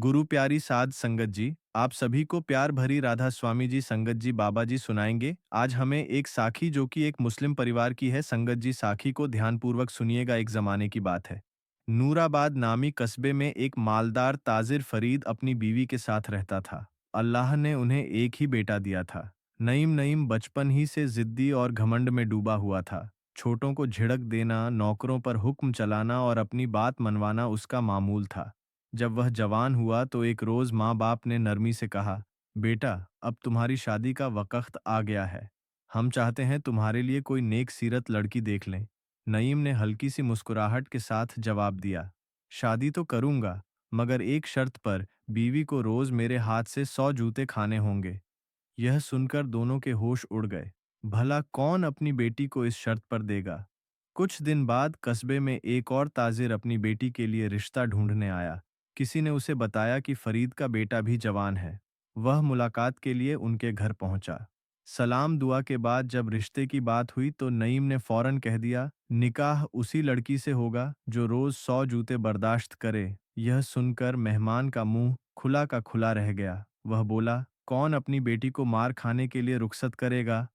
गुरु प्यारी साध संगत जी, आप सभी को प्यार भरी राधा स्वामी जी संगत जी बाबा जी सुनाएंगे। आज हमें एक साखी जो कि एक मुस्लिम परिवार की है। संगत जी साखी को ध्यानपूर्वक सुनिएगा। एक जमाने की बात है। नूराबाद नामी कस्बे में एक मालदार ताजिर फरीद अपनी बीवी के साथ रहता था। अल्लाह ने उन्हें एक ही बेटा दिया था। नईम नईम बचपन ही से जिद्दी और घमंड में डूबा हुआ था। छोटों को झिड़क देना, नौकरों पर हुक्म चलाना और अपनी बात मनवाना उसका मामूल था। जब वह जवान हुआ तो एक रोज माँ बाप ने नरमी से कहा, बेटा, अब तुम्हारी शादी का वक्त आ गया है। हम चाहते हैं तुम्हारे लिए कोई नेक सीरत लड़की देख लें। नईम ने हल्की सी मुस्कुराहट के साथ जवाब दिया, शादी तो करूंगा, मगर एक शर्त पर। बीवी को रोज मेरे हाथ से 100 जूते खाने होंगे। यह सुनकर दोनों के होश उड़ गए। भला कौन अपनी बेटी को इस शर्त पर देगा। कुछ दिन बाद कस्बे में एक और ताजिर अपनी बेटी के लिए रिश्ता ढूंढने आया। किसी ने उसे बताया कि फरीद का बेटा भी जवान है। वह मुलाकात के लिए उनके घर पहुंचा। सलाम दुआ के बाद जब रिश्ते की बात हुई तो नईम ने फौरन कह दिया, निकाह उसी लड़की से होगा जो रोज 100 जूते बर्दाश्त करे। यह सुनकर मेहमान का मुंह खुला का खुला रह गया। वह बोला, कौन अपनी बेटी को मार खाने के लिए रुखसत करेगा।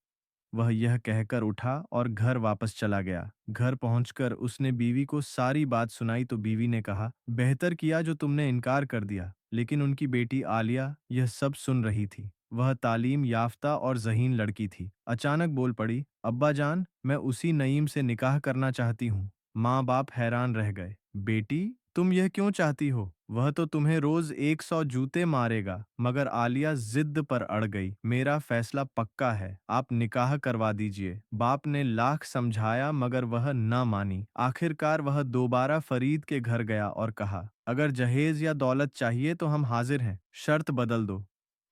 वह यह कहकर उठा और घर वापस चला गया। घर पहुंचकर उसने बीवी को सारी बात सुनाई तो बीवी ने कहा, बेहतर किया जो तुमने इनकार कर दिया। लेकिन उनकी बेटी आलिया यह सब सुन रही थी। वह तालीम याफ्ता और ज़हीन लड़की थी। अचानक बोल पड़ी, अब्बा जान, मैं उसी नईम से निकाह करना चाहती हूँ। माँ बाप हैरान रह गए। बेटी, तुम यह क्यों चाहती हो? वह तो तुम्हें रोज 100 जूते मारेगा। मगर आलिया जिद पर अड़ गई, मेरा फैसला पक्का है, आप निकाह करवा दीजिए। बाप ने लाख समझाया मगर वह न मानी। आखिरकार वह दोबारा फरीद के घर गया और कहा, अगर जहेज या दौलत चाहिए तो हम हाजिर हैं, शर्त बदल दो।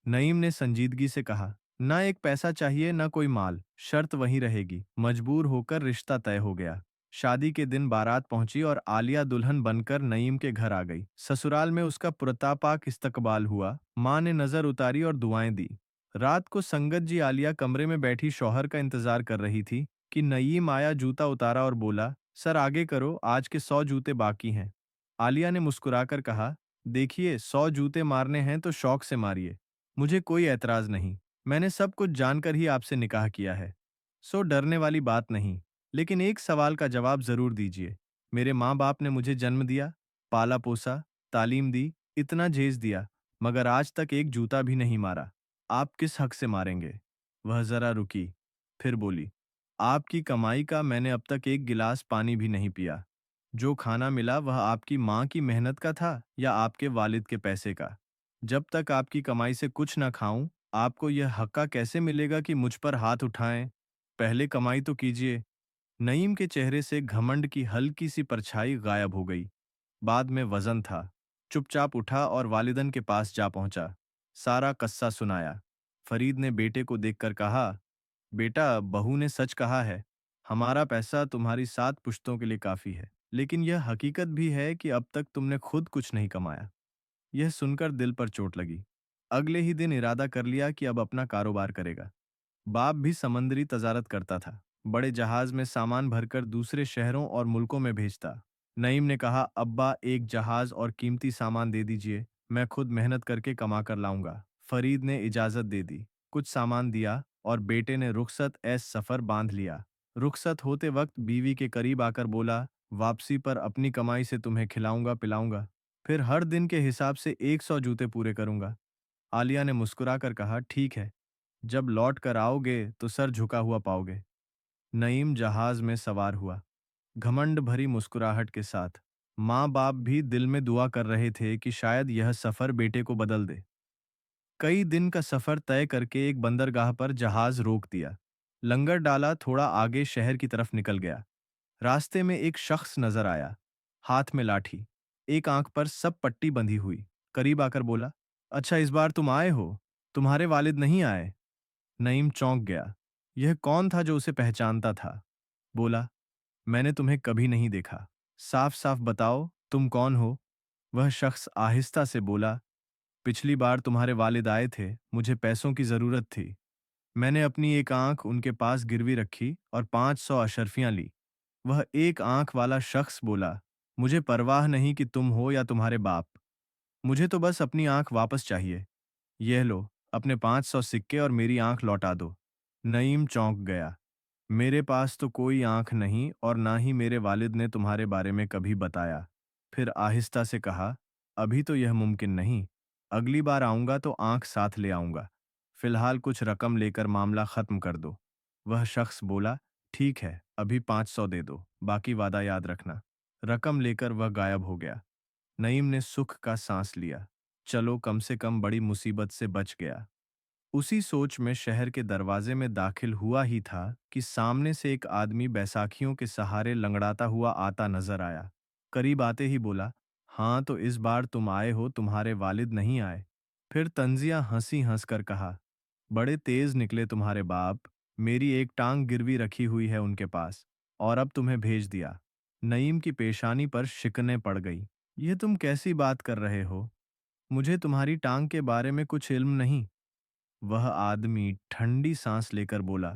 नईम ने संजीदगी से कहा, ना एक पैसा चाहिए ना कोई माल, शर्त वही रहेगी। मजबूर होकर रिश्ता तय हो गया। शादी के दिन बारात पहुंची और आलिया दुल्हन बनकर नईम के घर आ गई। ससुराल में उसका पुरतापाक इस्तकबाल हुआ। माँ ने नजर उतारी और दुआएं दी। रात को संगत जी आलिया कमरे में बैठी शौहर का इंतजार कर रही थी कि नईम आया, जूता उतारा और बोला, सर आगे करो, आज के 100 जूते बाकी हैं। आलिया ने मुस्कुराकर कहा, देखिए, 100 जूते मारने हैं तो शौक से मारिए, मुझे कोई ऐतराज नहीं। मैंने सब कुछ जानकर ही आपसे निकाह किया है, सो डरने वाली बात नहीं। लेकिन एक सवाल का जवाब जरूर दीजिए। मेरे माँ बाप ने मुझे जन्म दिया, पाला पोसा, तालीम दी, इतना झेज दिया, मगर आज तक एक जूता भी नहीं मारा। आप किस हक से मारेंगे? वह जरा रुकी, फिर बोली, आपकी कमाई का मैंने अब तक एक गिलास पानी भी नहीं पिया। जो खाना मिला वह आपकी माँ की मेहनत का था या आपके वालिद के पैसे का? जब तक आपकी कमाई से कुछ ना खाऊं, आपको यह हक्का कैसे मिलेगा कि मुझ पर हाथ उठाएं? पहले कमाई तो कीजिए। नईम के चेहरे से घमंड की हल्की सी परछाई गायब हो गई। बाद में वजन था। चुपचाप उठा और वालिदन के पास जा पहुंचा। सारा कस्सा सुनाया। फरीद ने बेटे को देखकर कहा, बेटा, बहू ने सच कहा है। हमारा पैसा तुम्हारी 7 पुश्तों के लिए काफी है। लेकिन यह हकीकत भी है कि अब तक तुमने खुद कुछ नहीं कमाया। यह सुनकर दिल पर चोट लगी। अगले ही दिन इरादा कर लिया कि अब अपना कारोबार करेगा। बाप भी समंदरी तजारत करता था। बड़े जहाज में सामान भरकर दूसरे शहरों और मुल्कों में भेजता। नईम ने कहा, अब्बा, एक जहाज और कीमती सामान दे दीजिए, मैं खुद मेहनत करके कमा कर लाऊंगा। फरीद ने इजाजत दे दी। कुछ सामान दिया और बेटे ने रुखसत ऐस सफर बांध लिया। रुखसत होते वक्त बीवी के करीब आकर बोला, वापसी पर अपनी कमाई से तुम्हें खिलाऊंगा पिलाऊंगा, फिर हर दिन के हिसाब से 100 जूते पूरे करूंगा। आलिया ने मुस्कुराकर कहा, ठीक है, जब लौट कर आओगे तो सर झुका हुआ पाओगे। नईम जहाज में सवार हुआ, घमंड भरी मुस्कुराहट के साथ। माँ बाप भी दिल में दुआ कर रहे थे कि शायद यह सफर बेटे को बदल दे। कई दिन का सफर तय करके एक बंदरगाह पर जहाज रोक दिया। लंगर डाला, थोड़ा आगे शहर की तरफ निकल गया। रास्ते में एक शख्स नजर आया, हाथ में लाठी, एक आंख पर सब पट्टी बंधी हुई। करीब आकर बोला, अच्छा, इस बार तुम आए हो, तुम्हारे वालिद नहीं आए? नईम चौंक गया। यह कौन था जो उसे पहचानता था? बोला, मैंने तुम्हें कभी नहीं देखा, साफ साफ बताओ तुम कौन हो? वह शख्स आहिस्ता से बोला, पिछली बार तुम्हारे वालिद आए थे, मुझे पैसों की जरूरत थी। मैंने अपनी एक आंख उनके पास गिरवी रखी और 500 अशर्फियां ली। वह एक आंख वाला शख्स बोला, मुझे परवाह नहीं कि तुम हो या तुम्हारे बाप, मुझे तो बस अपनी आंख वापस चाहिए। यह लो, अपने 500 सिक्के और मेरी आंख लौटा दो। नईम चौंक गया। मेरे पास तो कोई आंख नहीं और ना ही मेरे वालिद ने तुम्हारे बारे में कभी बताया। फिर आहिस्ता से कहा, अभी तो यह मुमकिन नहीं। अगली बार आऊंगा तो आंख साथ ले आऊंगा। फिलहाल कुछ रकम लेकर मामला खत्म कर दो। वह शख्स बोला, ठीक है, अभी 500 दे दो, बाकी वादा याद रखना। रकम लेकर वह गायब हो गया। नईम ने सुख का सांस लिया। चलो, कम से कम बड़ी मुसीबत से बच गया। उसी सोच में शहर के दरवाजे में दाखिल हुआ ही था कि सामने से एक आदमी बैसाखियों के सहारे लंगड़ाता हुआ आता नजर आया। करीब आते ही बोला, हाँ तो इस बार तुम आए हो, तुम्हारे वालिद नहीं आए। फिर तंजिया हंसी हंसकर कहा, बड़े तेज निकले तुम्हारे बाप। मेरी एक टांग गिरवी रखी हुई है उनके पास, और अब तुम्हें भेज दिया। नईम की पेशानी पर शिकने पड़ गई। ये तुम कैसी बात कर रहे हो? मुझे तुम्हारी टांग के बारे में कुछ इल्म नहीं। वह आदमी ठंडी सांस लेकर बोला,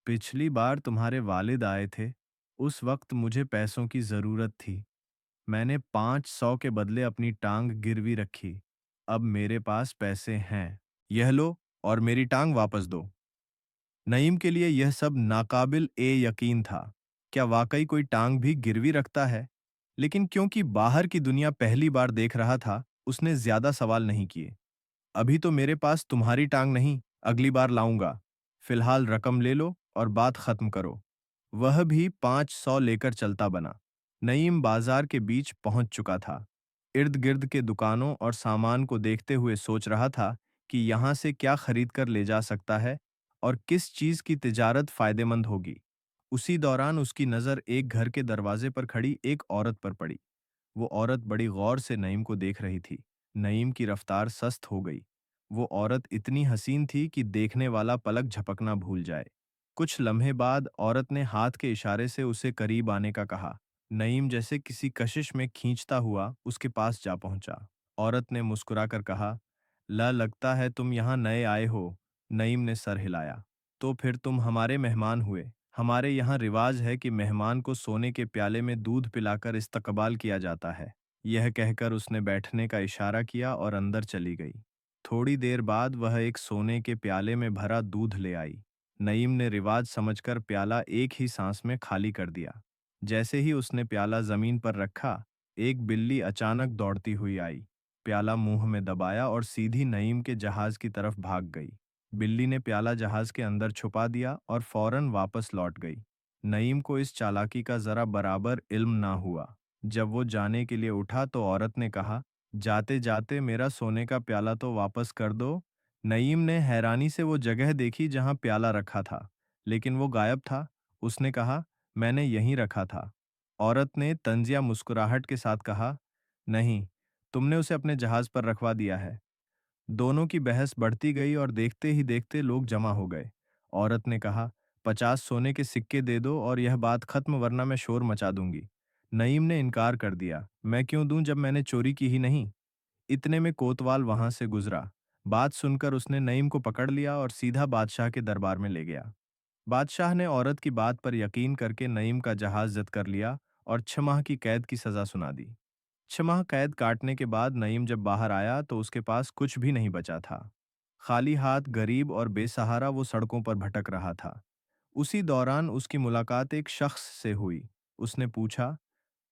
पिछली बार तुम्हारे वालिद आए थे, उस वक्त मुझे पैसों की जरूरत थी। मैंने 500 के बदले अपनी टांग गिरवी रखी। अब मेरे पास पैसे हैं। यह लो और मेरी टांग वापस दो। नईम के लिए यह सब नाकाबिल ए यकीन था। क्या वाकई कोई टांग भी गिरवी रखता है? लेकिन क्योंकि बाहर की दुनिया पहली बार देख रहा था, उसने ज्यादा सवाल नहीं किए। अभी तो मेरे पास तुम्हारी टांग नहीं, अगली बार लाऊंगा। फिलहाल रकम ले लो और बात खत्म करो। वह भी 500 लेकर चलता बना। नईम बाजार के बीच पहुंच चुका था। इर्द गिर्द के दुकानों और सामान को देखते हुए सोच रहा था कि यहां से क्या खरीद कर ले जा सकता है और किस चीज की तिजारत फायदेमंद होगी। उसी दौरान उसकी नजर एक घर के दरवाजे पर खड़ी एक औरत पर पड़ी। वो औरत बड़ी गौर से नईम को देख रही थी। नईम की रफ्तार सस्त हो गई। वो औरत इतनी हसीन थी कि देखने वाला पलक झपकना भूल जाए। कुछ लम्हे बाद औरत ने हाथ के इशारे से उसे करीब आने का कहा। नईम जैसे किसी कशिश में खींचता हुआ उसके पास जा पहुंचा। औरत ने मुस्कुराकर कहा, लगता है तुम यहाँ नए आए हो। नईम ने सर हिलाया। तो फिर तुम हमारे मेहमान हुए। हमारे यहाँ रिवाज है कि मेहमान को सोने के प्याले में दूध पिलाकर इस्तकबाल किया जाता है। यह कहकर उसने बैठने का इशारा किया और अंदर चली गई। थोड़ी देर बाद वह एक सोने के प्याले में भरा दूध ले आई। नईम ने रिवाज समझकर प्याला एक ही सांस में खाली कर दिया। जैसे ही उसने प्याला जमीन पर रखा, एक बिल्ली अचानक दौड़ती हुई आई। प्याला मुंह में दबाया और सीधी नईम के जहाज की तरफ भाग गई। बिल्ली ने प्याला जहाज के अंदर छुपा दिया और फौरन वापस लौट गई। नईम को इस चालाकी का जरा बराबर इल्म ना हुआ। जब वो जाने के लिए उठा तो औरत ने कहा, जाते जाते मेरा सोने का प्याला तो वापस कर दो। नईम ने हैरानी से वो जगह देखी जहां प्याला रखा था, लेकिन वो गायब था। उसने कहा, मैंने यहीं रखा था। औरत ने तंजिया मुस्कुराहट के साथ कहा, नहीं, तुमने उसे अपने जहाज पर रखवा दिया है। दोनों की बहस बढ़ती गई और देखते ही देखते लोग जमा हो गए। औरत ने कहा, 50 सोने के सिक्के दे दो और यह बात खत्म, वरना मैं शोर मचा दूंगी। नईम ने इनकार कर दिया, मैं क्यों दूं जब मैंने चोरी की ही नहीं। इतने में कोतवाल वहां से गुजरा। बात सुनकर उसने नईम को पकड़ लिया और सीधा बादशाह के दरबार में ले गया। बादशाह ने औरत की बात पर यकीन करके नईम का जहाज जब्त कर लिया और 6 माह की कैद की सजा सुना दी। 6 माह कैद काटने के बाद नईम जब बाहर आया तो उसके पास कुछ भी नहीं बचा था। खाली हाथ, गरीब और बेसहारा वो सड़कों पर भटक रहा था। उसी दौरान उसकी मुलाकात एक शख्स से हुई। उसने पूछा,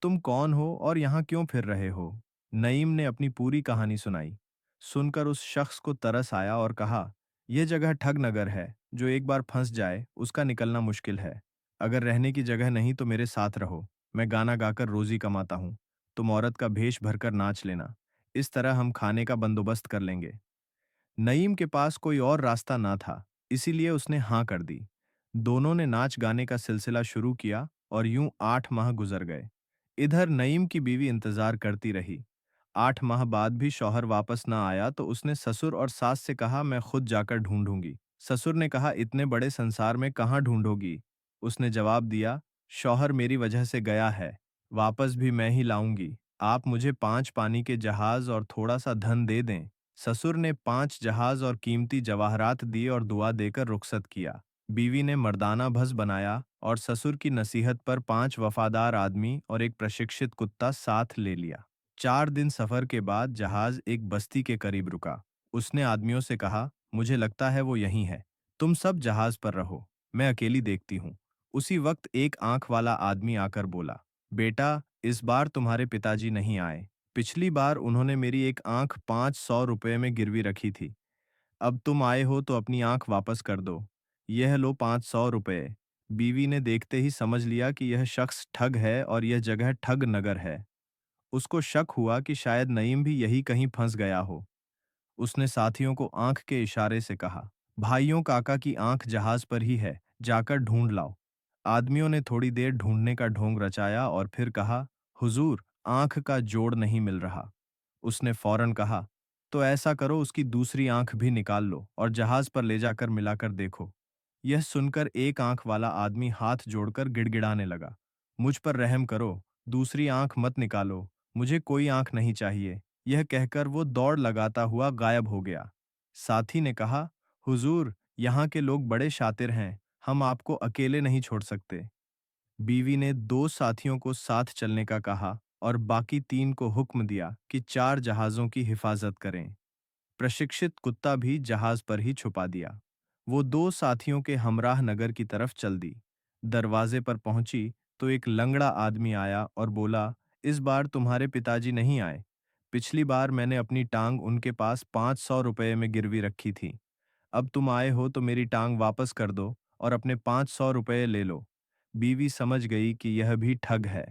तुम कौन हो और यहाँ क्यों फिर रहे हो? नईम ने अपनी पूरी कहानी सुनाई। सुनकर उस शख्स को तरस आया और कहा, यह जगह ठग नगर है। जो एक बार फंस जाए उसका निकलना मुश्किल है। अगर रहने की जगह नहीं तो मेरे साथ रहो। मैं गाना गाकर रोजी कमाता हूँ। तुम औरत का भेष भरकर नाच लेना। इस तरह हम खाने का बंदोबस्त कर लेंगे। नईम के पास कोई और रास्ता ना था, इसीलिए उसने हाँ कर दी। दोनों ने नाच गाने का सिलसिला शुरू किया और यूं 8 माह गुजर गए। इधर नईम की बीवी इंतजार करती रही। 8 माह बाद भी शौहर वापस ना आया तो उसने ससुर और सास से कहा, मैं खुद जाकर ढूंढूंगी। ससुर ने कहा, इतने बड़े संसार में कहाँ ढूंढोगी? उसने जवाब दिया, शौहर मेरी वजह से गया है, वापस भी मैं ही लाऊंगी। आप मुझे 5 पानी के जहाज और थोड़ा सा धन दे दें। ससुर ने 5 जहाज और कीमती जवाहरात दिए और दुआ देकर रुखसत किया। बीवी ने मर्दाना भस बनाया और ससुर की नसीहत पर 5 वफादार आदमी और एक प्रशिक्षित कुत्ता साथ ले लिया। 4 दिन सफर के बाद जहाज एक बस्ती के करीब रुका। उसने आदमियों से कहा, मुझे लगता है वो यहीं है। तुम सब जहाज पर रहो, मैं अकेली देखती हूँ। उसी वक्त एक आंख वाला आदमी आकर बोला, बेटा, इस बार तुम्हारे पिताजी नहीं आए। पिछली बार उन्होंने मेरी एक आंख 500 रुपये में गिरवी रखी थी। अब तुम आए हो तो अपनी आंख वापस कर दो। यह लो 500 रुपये। बीवी ने देखते ही समझ लिया कि यह शख्स ठग है और यह जगह ठग नगर है। उसको शक हुआ कि शायद नईम भी यही कहीं फंस गया हो। उसने साथियों को आंख के इशारे से कहा, भाइयों, काका की आंख जहाज पर ही है, जाकर ढूंढ लाओ। आदमियों ने थोड़ी देर ढूंढने का ढोंग रचाया और फिर कहा, हुजूर, आंख का जोड़ नहीं मिल रहा। उसने फौरन कहा, तो ऐसा करो, उसकी दूसरी आंख भी निकाल लो और जहाज पर ले जाकर मिलाकर देखो। यह सुनकर एक आंख वाला आदमी हाथ जोड़कर गिड़गिड़ाने लगा, मुझ पर रहम करो, दूसरी आंख मत निकालो, मुझे कोई आंख नहीं चाहिए। यह कहकर वो दौड़ लगाता हुआ गायब हो गया। साथी ने कहा, हुजूर, यहाँ के लोग बड़े शातिर हैं, हम आपको अकेले नहीं छोड़ सकते। बीवी ने 2 साथियों को साथ चलने का कहा और बाकी 3 को हुक्म दिया कि 4 जहाजों की हिफाजत करें। प्रशिक्षित कुत्ता भी जहाज पर ही छुपा दिया। वो 2 साथियों के हमराह नगर की तरफ चल दी। दरवाजे पर पहुंची तो एक लंगड़ा आदमी आया और बोला, इस बार तुम्हारे पिताजी नहीं आए। पिछली बार मैंने अपनी टांग उनके पास 500 रुपये में गिरवी रखी थी। अब तुम आए हो तो मेरी टांग वापस कर दो और अपने 500 रुपये ले लो। बीवी समझ गई कि यह भी ठग है।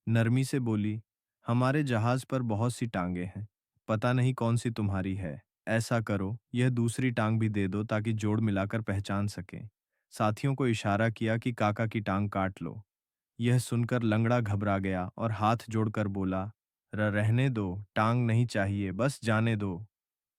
नरमी से बोली, हमारे जहाज पर बहुत सी टांगे हैं, पता नहीं कौन सी तुम्हारी है। ऐसा करो, यह दूसरी टांग भी दे दो ताकि जोड़ मिलाकर पहचान सकें। साथियों को इशारा किया कि काका की टांग काट लो। यह सुनकर लंगड़ा घबरा गया और हाथ जोड़कर बोला, रहने दो, टांग नहीं चाहिए, बस जाने दो।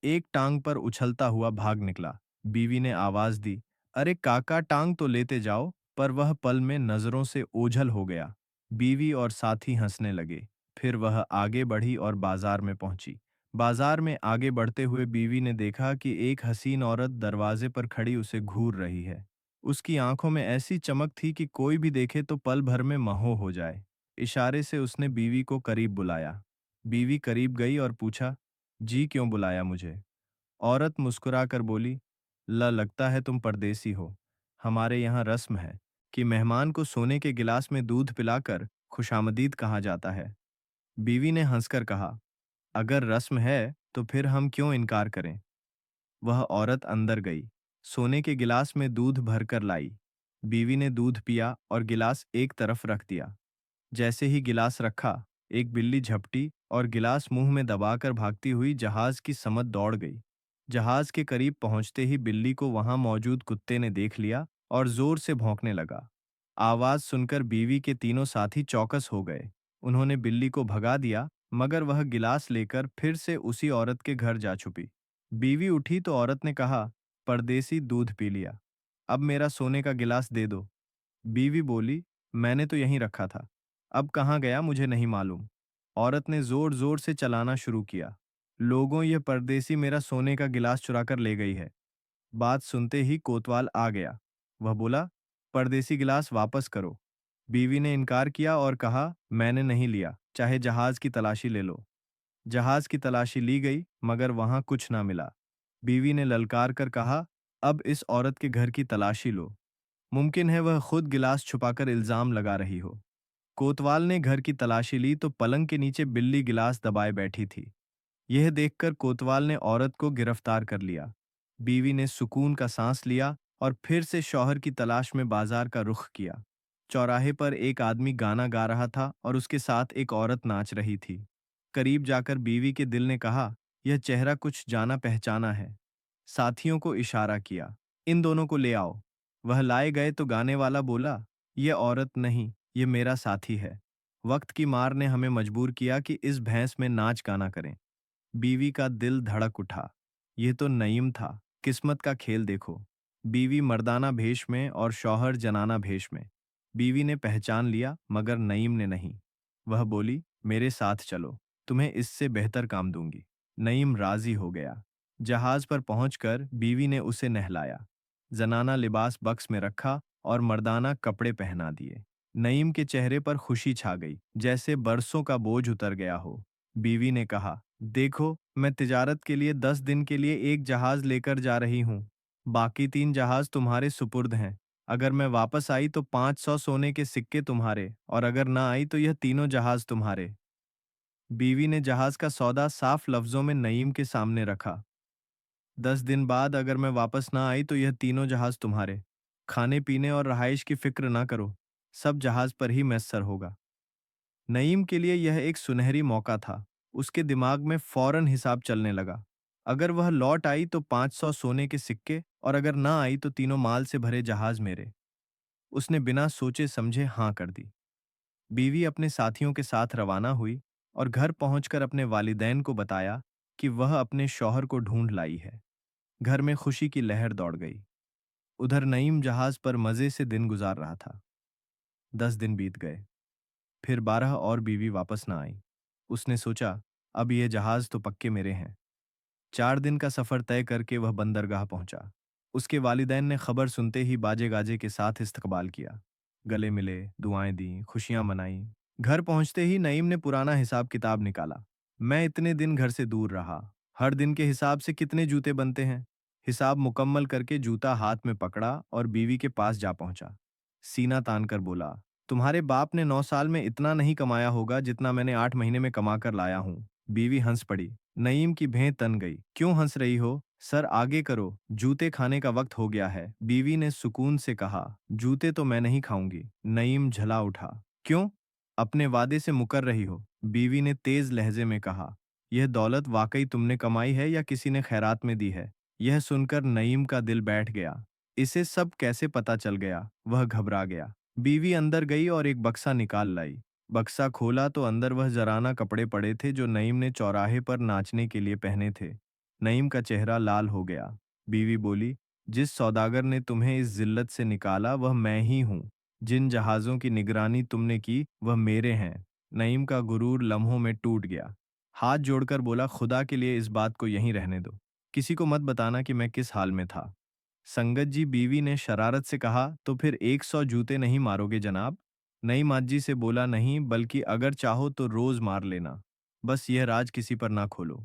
एक टांग पर उछलता हुआ भाग निकला। बीवी ने आवाज दी, अरे काका, टांग तो लेते जाओ, पर वह पल में नजरों से ओझल हो गया। बीवी और साथी हंसने लगे। फिर वह आगे बढ़ी और बाजार में पहुंची। बाजार में आगे बढ़ते हुए बीवी ने देखा कि एक हसीन औरत दरवाजे पर खड़ी उसे घूर रही है। उसकी आंखों में ऐसी चमक थी कि कोई भी देखे तो पल भर में महोह हो जाए। इशारे से उसने बीवी को करीब बुलाया। बीवी करीब गई और पूछा, जी क्यों बुलाया मुझे? औरत मुस्कुराकर बोली, लगता है तुम परदेसी हो। हमारे यहाँ रस्म है कि मेहमान को सोने के गिलास में दूध पिलाकर खुशामदीद कहा जाता है। बीवी ने हंसकर कहा, अगर रस्म है तो फिर हम क्यों इनकार करें। वह औरत अंदर गई, सोने के गिलास में दूध भरकर लाई। बीवी ने दूध पिया और गिलास एक तरफ रख दिया। जैसे ही गिलास रखा, एक बिल्ली झपटी और गिलास मुंह में दबाकर भागती हुई जहाज की समझ दौड़ गई। जहाज के करीब पहुंचते ही बिल्ली को वहां मौजूद कुत्ते ने देख लिया और जोर से भौंकने लगा। आवाज सुनकर बीवी के तीनों साथी चौकस हो गए। उन्होंने बिल्ली को भगा दिया, मगर वह गिलास लेकर फिर से उसी औरत के घर जा छुपी। बीवी उठी तो औरत ने कहा, परदेसी, दूध पी लिया, अब मेरा सोने का गिलास दे दो। बीवी बोली, मैंने तो यहीं रखा था, अब कहाँ गया मुझे नहीं मालूम। औरत ने जोर जोर से चलाना शुरू किया, लोगों, ये परदेसी मेरा सोने का गिलास चुराकर ले गई है। बात सुनते ही कोतवाल आ गया। वह बोला, परदेसी गिलास वापस करो। बीवी ने इनकार किया और कहा, मैंने नहीं लिया, चाहे जहाज की तलाशी ले लो। जहाज की तलाशी ली गई, मगर वहां कुछ ना मिला। बीवी ने ललकार कर कहा, अब इस औरत के घर की तलाशी लो, मुमकिन है वह खुद गिलास छुपाकर इल्जाम लगा रही हो। कोतवाल ने घर की तलाशी ली तो पलंग के नीचे बिल्ली गिलास दबाए बैठी थी। यह देखकर कोतवाल ने औरत को गिरफ्तार कर लिया। बीवी ने सुकून का सांस लिया और फिर से शौहर की तलाश में बाजार का रुख किया। चौराहे पर एक आदमी गाना गा रहा था और उसके साथ एक औरत नाच रही थी। करीब जाकर बीवी के दिल ने कहा, यह चेहरा कुछ जाना पहचाना है। साथियों को इशारा किया, इन दोनों को ले आओ। वह लाए गए तो गाने वाला बोला, यह औरत नहीं, ये मेरा साथी है। वक्त की मार ने हमें मजबूर किया कि इस भैंस में नाच गाना करें। बीवी का दिल धड़क उठा। यह तो नईम था, किस्मत का खेल देखो। बीवी मर्दाना भेष में और शौहर जनाना भेष में। बीवी ने पहचान लिया, मगर नईम ने नहीं। वह बोली, मेरे साथ चलो, तुम्हें इससे बेहतर काम दूंगी। नईम राजी हो गया। जहाज पर पहुंचकर बीवी ने उसे नहलाया, जनाना लिबास बक्स में रखा और मर्दाना कपड़े पहना दिए। नईम के चेहरे पर खुशी छा गई, जैसे बरसों का बोझ उतर गया हो। बीवी ने कहा, देखो, मैं तिजारत के लिए 10 दिन के लिए एक जहाज लेकर जा रही हूँ। बाकी 3 जहाज तुम्हारे सुपुर्द हैं। अगर मैं वापस आई तो 500 सोने के सिक्के तुम्हारे, और अगर ना आई तो यह तीनों जहाज तुम्हारे। बीवी ने जहाज का सौदा साफ लफ्जों में नईम के सामने रखा। 10 दिन बाद अगर मैं वापस ना आई तो यह तीनों जहाज तुम्हारे। खाने पीने और रहाइश की फिक्र ना करो, सब जहाज पर ही मैस्सर होगा। नईम के लिए यह एक सुनहरी मौका था। उसके दिमाग में फौरन हिसाब चलने लगा। अगर वह लौट आई तो 500 सोने के सिक्के, और अगर ना आई तो तीनों माल से भरे जहाज मेरे। उसने बिना सोचे समझे हाँ कर दी। बीवी अपने साथियों के साथ रवाना हुई और घर पहुंचकर अपने वालिदैन को बताया कि वह अपने शौहर को ढूंढ लाई है। घर में खुशी की लहर दौड़ गई। उधर नईम जहाज पर मजे से दिन गुजार रहा था। 10 दिन बीत गए, फिर 12 और बीवी वापस ना आई। उसने सोचा, अब ये जहाज तो पक्के मेरे हैं। 4 दिन का सफर तय करके वह बंदरगाह पहुंचा। उसके वालिदैन ने खबर सुनते ही बाजे गाजे के साथ इस्तकबाल किया। गले मिले, दुआएं दी, खुशियां मनाई। घर पहुंचते ही नईम ने पुराना हिसाब किताब निकाला। मैं इतने दिन घर से दूर रहा, हर दिन के हिसाब से कितने जूते बनते हैं। हिसाब मुकम्मल करके जूता हाथ में पकड़ा और बीवी के पास जा पहुंचा। सीना तान कर बोला, तुम्हारे बाप ने 9 साल में इतना नहीं कमाया होगा जितना मैंने 8 महीने में कमा कर लाया हूं। बीवी हंस पड़ी। नईम की भें तन गई। क्यों हंस रही हो? सर आगे करो, जूते खाने का वक्त हो गया है। बीवी ने सुकून से कहा, जूते तो मैं नहीं खाऊंगी। नईम झला उठा। क्यों? अपने वादे से मुकर रही हो? बीवी ने तेज लहजे में कहा, यह दौलत वाकई तुमने कमाई है या किसी ने खैरात में दी है? यह सुनकर नईम का दिल बैठ गया। इसे सब कैसे पता चल गया? वह घबरा गया। बीवी अंदर गई और एक बक्सा निकाल लाई। बक्सा खोला तो अंदर वह जराना कपड़े पड़े थे जो नईम ने चौराहे पर नाचने के लिए पहने थे। नईम का चेहरा लाल हो गया। बीवी बोली, जिस सौदागर ने तुम्हें इस जिल्लत से निकाला वह मैं ही हूँ। जिन जहाज़ों की निगरानी तुमने की वह मेरे हैं। नईम का गुरूर लम्हों में टूट गया। हाथ जोड़कर बोला, खुदा के लिए इस बात को यहीं रहने दो। किसी को मत बताना कि मैं किस हाल में था। संगत जी, बीवी ने शरारत से कहा, तो फिर 100 जूते नहीं मारोगे जनाब? नईम माजी से बोला, नहीं, बल्कि अगर चाहो तो रोज मार लेना। बस यह राज किसी पर ना खोलो।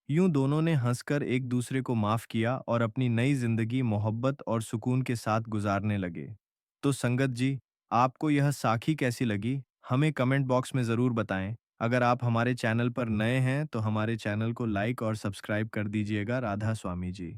यूं दोनों ने हंसकर एक दूसरे को माफ किया और अपनी नई जिंदगी मोहब्बत और सुकून के साथ गुजारने लगे। तो संगत जी, आपको यह साखी कैसी लगी? हमें कमेंट बॉक्स में ज़रूर बताएं। अगर आप हमारे चैनल पर नए हैं तो हमारे चैनल को लाइक और सब्सक्राइब कर दीजिएगा। राधा स्वामी जी।